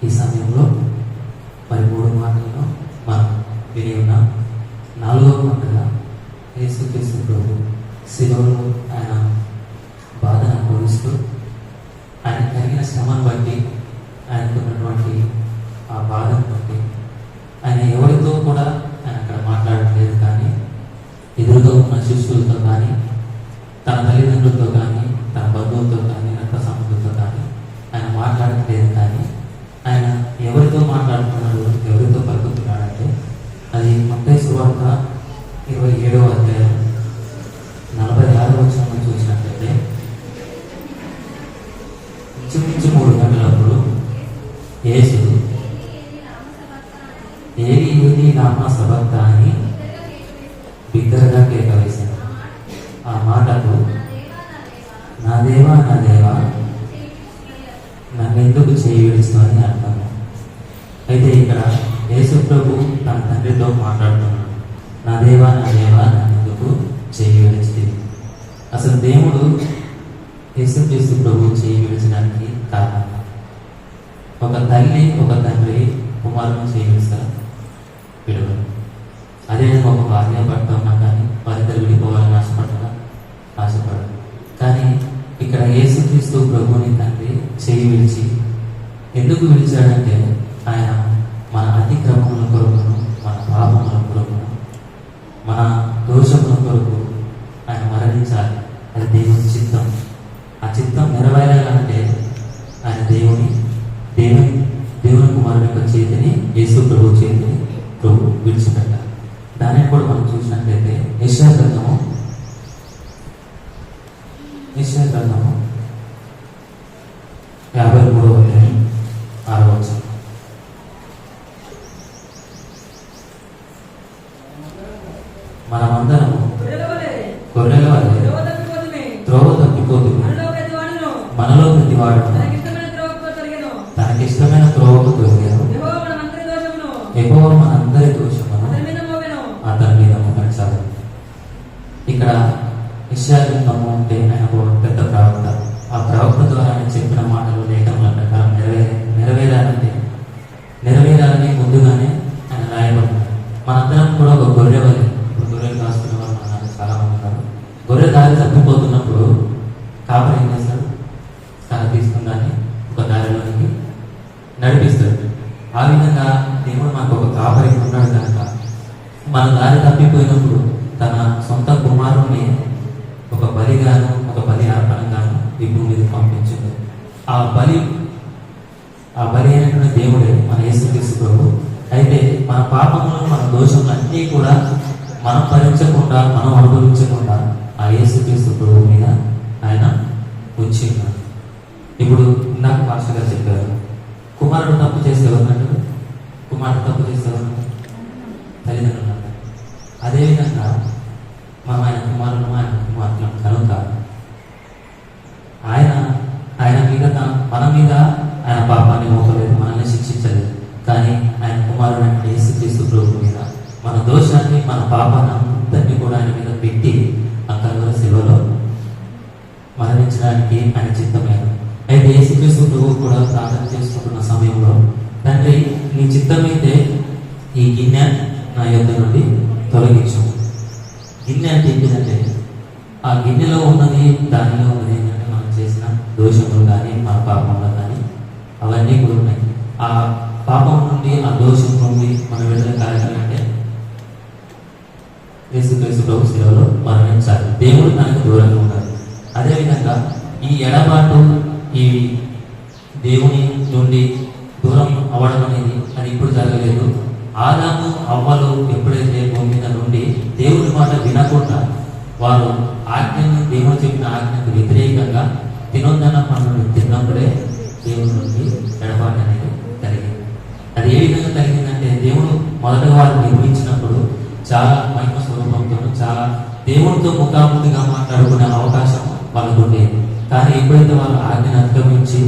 ఈ సమయంలో మరి 3 మాటలను మనం విని ఉన్నాం. 4వ మాటగా యేసుక్రీస్తు ప్రభు శిలువలో ఆయన బాధను అనుభవిస్తూ ఆయన కలిగిన శ్రమను బట్టి, ఆయనకున్నటువంటి ఆ బాధను బట్టి ఆయన ఎవరితో కూడా ఆయన అక్కడ మాట్లాడట్లేదు. కానీ ఎదురుగా ఉన్న శిష్యులతో కానీ, తన తల్లిదండ్రులతో కానీ, తన బంధువులతో కానీ, రక్త సంబంధులతో కానీ ఆయన మాట్లాడట్లేదు. కానీ ఆయన ఎవరితో మాట్లాడుతున్నాడు, ఎవరితో పలుకుతున్నాడంటే అది మత్తయి సువార్త 27వ అధ్యాయం 46వ వచనంలో చూసినట్లయితే, ఇంచుమించు 3 గంటలప్పుడు యేసు ఏలి ఏలి లామా సబక్తా అని బిగ్గరగా కేక వేశాడు. ఆ మాటకు నా దేవా నా దేవా నన్నెందుకు చేయి విడుస్తావు అని అర్థము. అయితే ఇక్కడ యేసు ప్రభు తన తండ్రితో మాట్లాడుతున్నాడు. నా దేవా నన్నెందుకు చేయి విడిచితివి. అసలు దేవుడు యేసుక్రీస్తు ప్రభు చేయి విడిచడానికి కారణం, ఒక తల్లి ఒక తండ్రి కుమారుని చేయి విడుస్తారు, విడవరు. అదేవిధంగా ఒక భార్య భర్త ఉన్నా కానీ వారిద్దరు విడిపోవాలని ఆశపడరు. కానీ ఇక్కడ యేసుక్రీస్తు ప్రభుని తండ్రి చేయి విడిచి ఎందుకు విడిచాడంటే ఆయన మన అతిక్రమముల కొరకును, మన పాపముల కొరకును, మన దోషముల కొరకు ఆయన మరణించాలి. అది దేవుని చిత్తం. ఆ చిత్తం నెరవేరాలంటే ఆయన దేవుని కుమారుని యొక్క చేతిని, యేసు ప్రభు చేతిని ప్రభు విడిచిపెట్టాలి. దాన్ని కూడా మనం చూసినట్లయితే యెషయా గ్రంథము 53వ అధ్యాయం 6వ వచనం. మనమందరము గొర్రెల వలె త్రోవ తప్పిపోతుంది, మనలో ప్రతివాడు తనకిష్టమైన త్రోవకు తొలగెను, యెహోవా మనందరి దోషమును అతని మీద మోపించాలి. ఇక్కడ యెషయా గ్రంథము అంటే ఆయన ఒక పెద్ద ప్రవక్త. ఆ ప్రవక్త ద్వారా ఆయన చెప్పిన మాటలు లేఖనముల ప్రకారం నెరవేరాలని ముందుగానే ఆయన రాయబడినాడు. మనందరం కూడా ఒక గొర్రె వలె, ఇప్పుడు గొర్రెలు కాసుకునే వాళ్ళు మన చాలా మంది ఉన్నారు. గొర్రె దారి తప్పిపోతున్నప్పుడు కాపరి ఏం చేస్తాడు? తన తీసుకుందాన్ని ఒక దారిలోనికి నడిపిస్తాడు. ఆ విధంగా దేవుడు మనకు ఒక కాపరి ఉన్నాడు కనుక మన దారి తప్పిపోయినప్పుడు తన సొంత కుమారుణ్ణి ఒక బలిగాను, ఒక బలి అర్పణగాను ఈ భూమి మీద పంపించింది. ఆ బలి అయినటువంటి దేవుడే మన యేసుక్రీస్తు ప్రభు. అయితే మన పాపములను, మన దోషములు అన్నీ కూడా మనం భరించకుండా, మనం అనుభవించకుండా ఆ యేసుక్రీస్తు ప్రభు మీద ఆయన ఉంచిన్నాడు. ఇప్పుడు ఇందాక పాస్టర్ గారు చెప్పారు, కుమారుడు తప్పు చేస్తే ఎవరినట్టు? కుమారుడు తప్పు చేస్తే ఎవరినట్టు? తల్లిదండ్రులు అన్నారు. అదేవిధంగా మనం ఆయన కుమారులను, ఆయన కుమార్తెలను కనుక ఆయన మీద మన మీద ఆయన పాపాన్ని మోపలేదు, మనల్ని శిక్షించలేదు. కానీ ఆయన కుమారుడు అంటే యేసుక్రీస్తు ప్రభు మీద మన దోషాన్ని, మన పాపాన్ని అంతటినీ కూడా ఆయన మీద పెట్టి ఆ కలువరి శిలువలో మరణించడానికి ఆయన చిత్తమైనది. అయితే యేసుక్రీస్తు ప్రభు కూడా ప్రార్థన చేసుకుంటున్న సమయంలో, తండ్రి నీ చిత్తమైతే ఈ గిన్నె నా యొద్ద నుండి తొలగించు. గిన్నె అంటే ఏంటంటే ఆ గిన్నెలో ఉన్నది, దానిలో ఉన్నది ఏంటంటే మనం చేసిన దోషములు కానీ, మన పాపంలో కానీ అవన్నీ కూడా ఉన్నాయి. ఆ పాపం నుండి, ఆ దోషం నుండి మనం విడుదల కావాలంటే యేసుక్రీస్తు ప్రభు శిలువలో మరణించాలి. దేవుడు మనకు దూరంగా ఉండాలి. అదేవిధంగా ఈ ఎడబాటు, ఈ దేవుని నుండి దూరం అవ్వడం అనేది అది ఇప్పుడు జరగలేదు. ఆదాము అవ్వలు ఎప్పుడైతే భూమి మీద నుండి దేవుని మాట వినకుండా వారు దేవుడు చెప్పిన ఆజ్ఞకు వ్యతిరేకంగా తినొద్దన్న పనులను తిన్నప్పుడే దేవుడి నుండి ఎడబాటు అనేది కలిగింది. అది ఏ విధంగా కలిగిందంటే, దేవుడు మొదట వారు నిర్మించినప్పుడు చాలా మహిమ స్వరూపంతో, చాలా దేవుడితో ముఖాముఖిగా మాట్లాడుకునే అవకాశం వాళ్ళకు ఉండేది. కానీ ఎప్పుడైతే వాళ్ళు ఆజ్ఞను అతిక్రమించి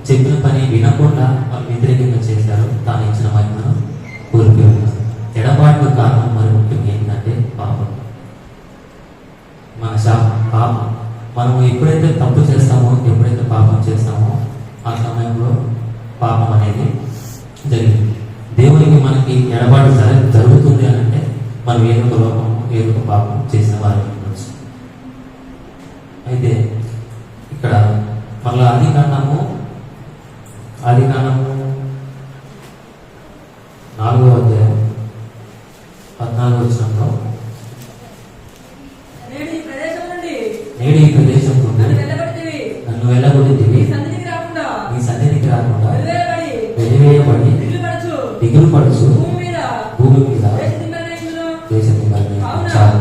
చెప్పిన పని వినకుండా వాళ్ళు వ్యతిరేకంగా చేశారో, తాను ఇచ్చిన మహిమను కోల్పోయారు. ఎడబాటు కారణం మరి ముఖ్యంగా ఏంటంటే పాపం. మన పాపం మనం ఎప్పుడైతే తప్పు చేస్తామో, ఎప్పుడైతే పాపం చేస్తామో ఆ సమయంలో పాపం అనేది జరిగింది. దేవునికి మనకి ఎడబాటు జరుగుతుంది అని అంటే మనం ఏదో ఒక లోపం ఏదో ఒక పాపం చేసిన వారి ఉండొచ్చు. అయితే ఇక్కడ మళ్ళా ఆదికాండము 4వ అధ్యాయం 14వ వచనంలో నేడు ఈ ప్రదేశం నుండి నన్ను వెళ్ళగొట్టితివి, నీ సన్నిధికి రాకుండా వెలివేయబడి దిగులు పడుచు భూమి మీద దేశం చాలు.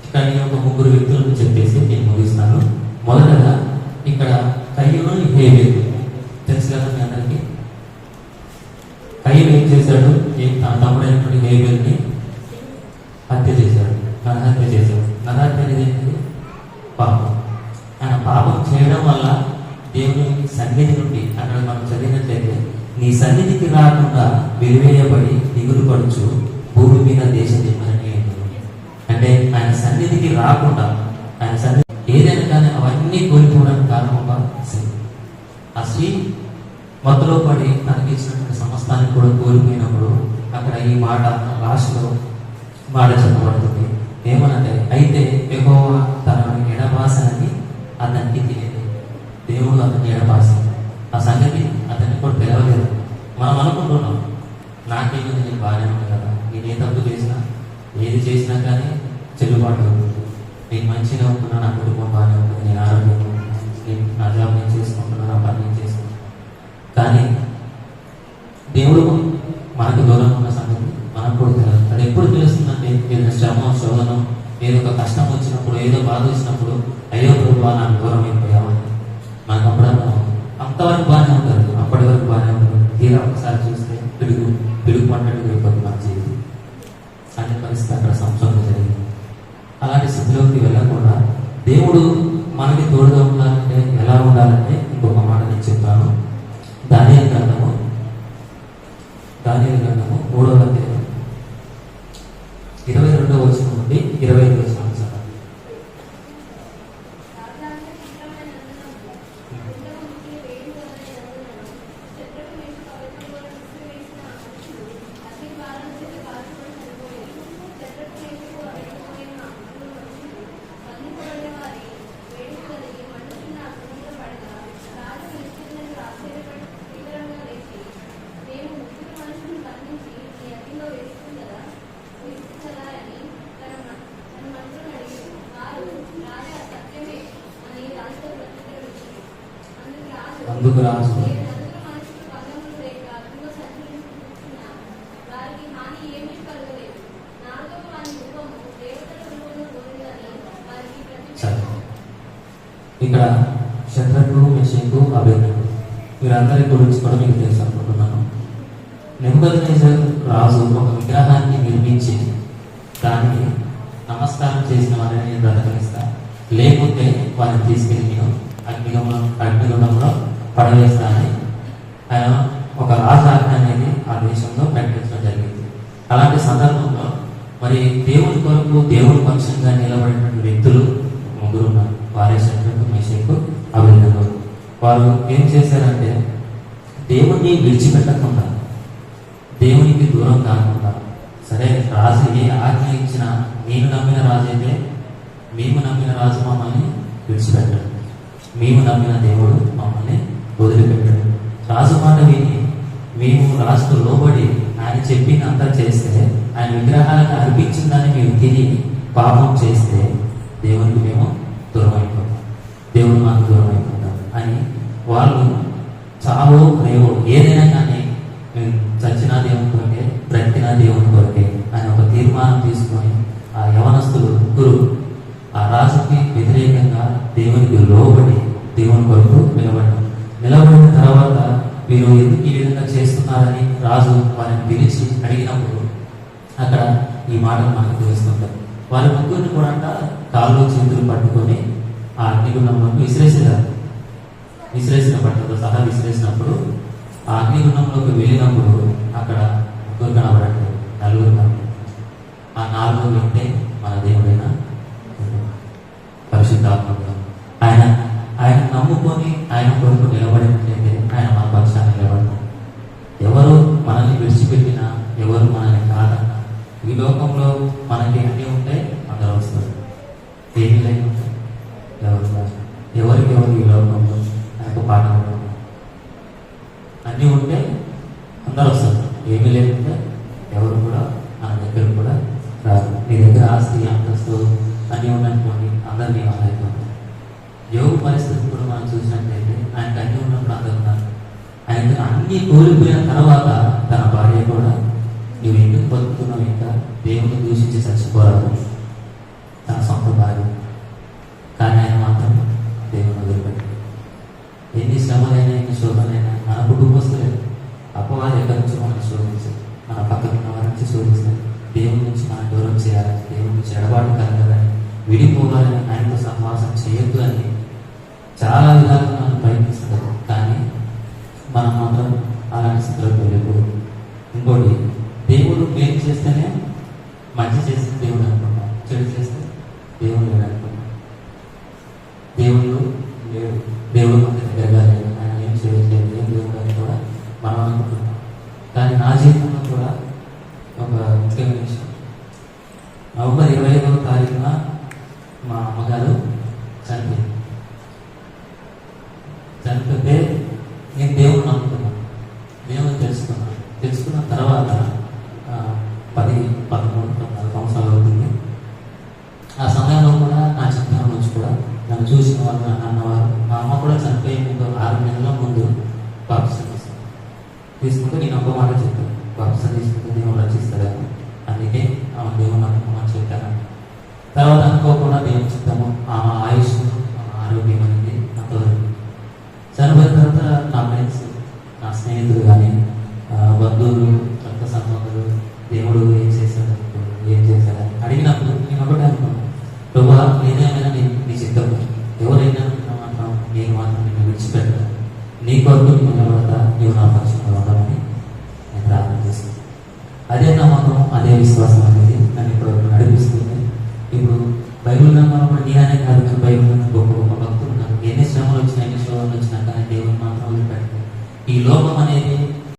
ఇక్కడ నేను ఒక 3 వ్యక్తులను చెప్పేసి నేను ముగిస్తాను. మొదటగా ఇక్కడ కయ్యూను హేబేలు తెలుసు కదా మీ అందరికీ. కయ్యూను ఏం చేశాడు? తన తమ్ముడైనటువంటి హేబేలుని హత్య చేశాడు, నరహత్య చేశాడు. నరహత్య అనేది పాపం. ఆయన పాపం చేయడం వల్ల దేవుని సన్నిధి నుండి, అక్కడ మనం చదివినట్లయితే నీ సన్నిధికి రాకుండా వెలివేయబడి దిగులు పడుచు భూమి మీద దేశ దిమ్మని అంటే ఆయన సన్నిధికి రాకుండా, ఆయన సన్నిధి ఏదైనా కానీ అవన్నీ కోల్పోవడానికి కారణంగా ఆ స్త్రీ మత్తులో పడి తనకి ఇచ్చినటువంటి సమస్తాన్ని కూడా కోల్పోయినప్పుడు అక్కడ ఈ మాట లాస్ట్లో మాట చెప్పబడుతుంది. ఏమనంటే అయితే యెహోవా తన ఎడబాసనని అతనికి తెలియదు. దేవుడు అతన్ని ఎడబాసి ఆ సంగతి అతన్ని కూడా తెలవలేదు. మనం అనుకుంటున్నాం నాకేమైంది, నేను బాగానే ఉంది కదా, నేను ఏ తప్పు చేసినా ఏది చేసినా కానీ చెల్లుబాటు అవుతుంది, నేను మంచిగా ఉంటున్నా, నా కుటుంబం బాగానే ఉంటుంది, నేను ఆరోగ్యంగా ఉంటున్నాను, నేను నా జాబ్ నేను చేసుకుంటున్నాను, నా పని నేను చేసుకుంటున్నాను. కానీ దేవుడు మనకు దూరం ఉన్న సంగతి మనకు కూడా తెలియదు. అది ఎప్పుడు తెలుస్తుందంటే ఏదైనా శ్రమ శోధనం ఏదో ఒక కష్టం వచ్చినప్పుడు, ఏదో బాధ వచ్చినప్పుడు అయ్యో ప్రభువా నాకు దూరం అయిపోయామని మనకు అప్పుడు అంతవరకు బాగానే ఉంటారు, అప్పటి వరకు బాగానే ఉంటారు. తీరా ఒకసారి చూస్తే పిడుగు పన్నట్టు అయిపోతుంది మన జీవితం. అనే పరిస్థితి అక్కడ సంవత్సరంలో జరిగింది. అలాంటి స్థితిలోకి వెళ్ళకుండా దేవుడు మనకి తోడుగా ఉండాలంటే ఎలా ఉండాలంటే ఇంకొక మాట నేను చెప్తాను. దానియేలు గ్రంథము 3వ అధ్యాయం 22వ వచనం నుండి 25వ వచనం. అందుకు రాజు ఇక్కడ శద్రకు మెషకు అబేద్నెగో వీరందరి గురించి కూడా మీకు తెలుసు అనుకుంటున్నాను. నెబుకద్నెజర్ రాజు ఒక విగ్రహాన్ని నిర్మించి దానికి నమస్కారం చేసిన వారిని బ్రతకనిస్తా, లేకుంటే వారిని తీసుకెళ్ళి నేను అగ్నిగుండంలో పడవేస్తానని ఆయన ఒక రాజాజ్ఞ అనేది ఆ దేశంలో ప్రకటించడం జరిగింది. అలాంటి సందర్భంలో మరి దేవుని కొరకు దేవుని పక్షంగా నిలబడినటువంటి వ్యక్తులు 3 ఉన్నారు. వారే శద్రకు మెషకు అబేద్నెగో. వారు ఏం చేశారంటే దేవుణ్ణి విడిచిపెట్టకుండా, దేవునికి దూరం కాకుండా, సరే రాజు ఏ ఆజ్ఞ ఇచ్చినా నేను నమ్మిన రాజు అయితే మేము నమ్మిన రాజు మమ్మల్ని విడిచిపెట్టాడు, మేము నమ్మిన దేవుడు మమ్మల్ని వదిలిపెట్టాడు. రాజు మాట విని మేము రాజుకు లోబడి ఆయన చెప్పినంతా చేస్తే, ఆయన విగ్రహాలను అర్పించిందని మేము తిని పాపం చేస్తే దేవునికి మేము దూరం అయిపోతాం, దేవుడు మాకు దూరం అయిపోతాం అని వాళ్ళు చావో రేవో ఏదైనా కానీ మేము చచ్చినా దేవుని కొరకే, బ్రతికినా దేవుని కొరకే ఆయన ఒక తీర్మానం తీసుకొని ఆ యవనస్తులు 3 ఆ రాజుకి వ్యతిరేకంగా దేవునికి లోబడి దేవుని కొరకు నిలబడిన తర్వాత వీరు ఎందుకు ఈ విధంగా చేస్తున్నారని రాజు వారిని పిలిచి అడిగినప్పుడు అక్కడ ఈ మాటలు మనకు తెలుస్తుంటారు. వారి 3 కూడా కాళ్ళు చేతులు పట్టుకొని ఆ అగ్నిగుండంలో విసిరేసిన పట్టుతో సహా విసిరేసినప్పుడు ఆ అగ్నిగుండంలోకి వెళ్ళినప్పుడు అక్కడ 3 కనబడట్లేదు, 4 కనబడలేదు. ఆ 4 వ్యక్తే మన దేవుడైన పరిశుద్ధాత్మ. ఆయన నమ్ముకొని ఆయన కొరకు నిలబడినట్లయితే ఆయన మన పక్షాన్ని నిలబడతాం. ఎవరో ఈ లోకంలో మనకి అన్నీ ఉంటాయి, అందరూ వస్తారు. ఏమీ లేని ఉంటాయి, ఎవరు రాదు. ఎవరికి ఎవరు ఈ లోకంలో నాకు పాట అన్నీ ఉంటే అందరూ వస్తారు. ఏమీ లేకుంటే ఎవరు కూడా మన దగ్గర కూడా రాదు. మీ దగ్గర ఆస్తి అంతస్తు అన్నీ ఉన్నాయనుకోండి, అందరినీ అయిపోతాయి. యోగు పరిస్థితి కూడా మనం చూసినట్లయితే ఆయనకు అన్నీ ఉన్నప్పుడు అందరూ ఉన్నారు. ఆయనకు అన్నీ కోల్పోయిన తర్వాత తన భార్య కూడా నువ్వు ఎందుకు బతుకుతున్నావు, ఇంకా దేవుని దూషించి చచ్చిపోరాదు, తన సొంత భార్య. కానీ ఆయన మాత్రం దేవుని వదిలిపెట్టాడు. ఎన్ని శ్రమలైనా ఎన్ని శోధనైనా మన కుటుంబస్తులే అపవాది ఎక్కడి నుంచి మనం శోధించాలి, మన పక్కన ఉన్న వారి నుంచి శోధిస్తాయి. దేవుని నుంచి మనం దూరం చేయాలి, దేవుని నుంచి ఎడబాటు కలగాలని, విడిపోవాలని, ఆయనతో సహవాసం చేయొద్దు అని చాలా విధాలుగా మనం ప్రయత్నిస్తుంటారు. కానీ మనం మాత్రం అలాంటి స్థితిలోకి వెళ్ళిపోదు. ఇంకోటి, దేవుడు మేలు చేస్తేనే మంచి చేస్తే దేవుడు అనుకుంటాం, చెడు చేస్తే దేవుడు లేడు అనుకుంటాం. దేవుడు లేడు, దేవుడు మన దగ్గరగా లేడు, ఆయన ఏం చేయట్లేదు, ఏం దేవుడు అని కూడా మనం అనుకుంటున్నాం. కానీ నా జీవితంలో కూడా ఒక ముఖ్యమైన విషయం, నవంబర్ 25వ తారీఖున మా అమ్మగారు చనిపోతే నేను దేవుడు నమ్ముతున్నాను, దేవుని తెలుసుకున్న తర్వాత 10-13 సంవత్సరాలు అవుతుంది. ఆ సమయంలో కూడా నా చిన్నతనం నుంచి కూడా నన్ను చూసిన వాళ్ళు, నన్ను అన్నవారు, మా అమ్మ కూడా చనిపోయే ముందు 6 నెలల ముందు బాప్టిజం తీసుకుంటే నేను ఒక మాట చెప్పాను, బాప్టిజం తీసుకుంటే దేవుడు రచిస్తాడని, అందుకే ఆమె దేవుడు నమ్మకమని చెప్పాను. తర్వాత అనుకోకుండా దేవుని చిత్తము, ఆమె ఆయుష్, ఆరోగ్యం అనేది నాకు చనిపోయిన తర్వాత నా ఫ్రెండ్స్, నా స్నేహితులు కానీ, బంధువులు, రక్త సంబంధులు దేవుడు ఏం చేశాడు, ఏం చేశాడని అడిగినప్పుడు నేను ఒకటే అనుకున్నాను, ప్రభా నేనేమైనా నీ చిత్తం, ఎవరైనా మాత్రం నేను మాత్రం నిన్ను విడిచిపెట్టా, నీ కొరకు నీకు నిలబడతా, నీవు నా పక్షంలో ఉండమని నేను ప్రార్థన చేశాను. అదే నమ్మకం, అదే విశ్వాసం అనేది నన్ను ఇప్పుడు నడిపిస్తుంది. ఇప్పుడు బైబిల్ నమ్మకం నేననే కాదు, బైబిల్ గొప్ప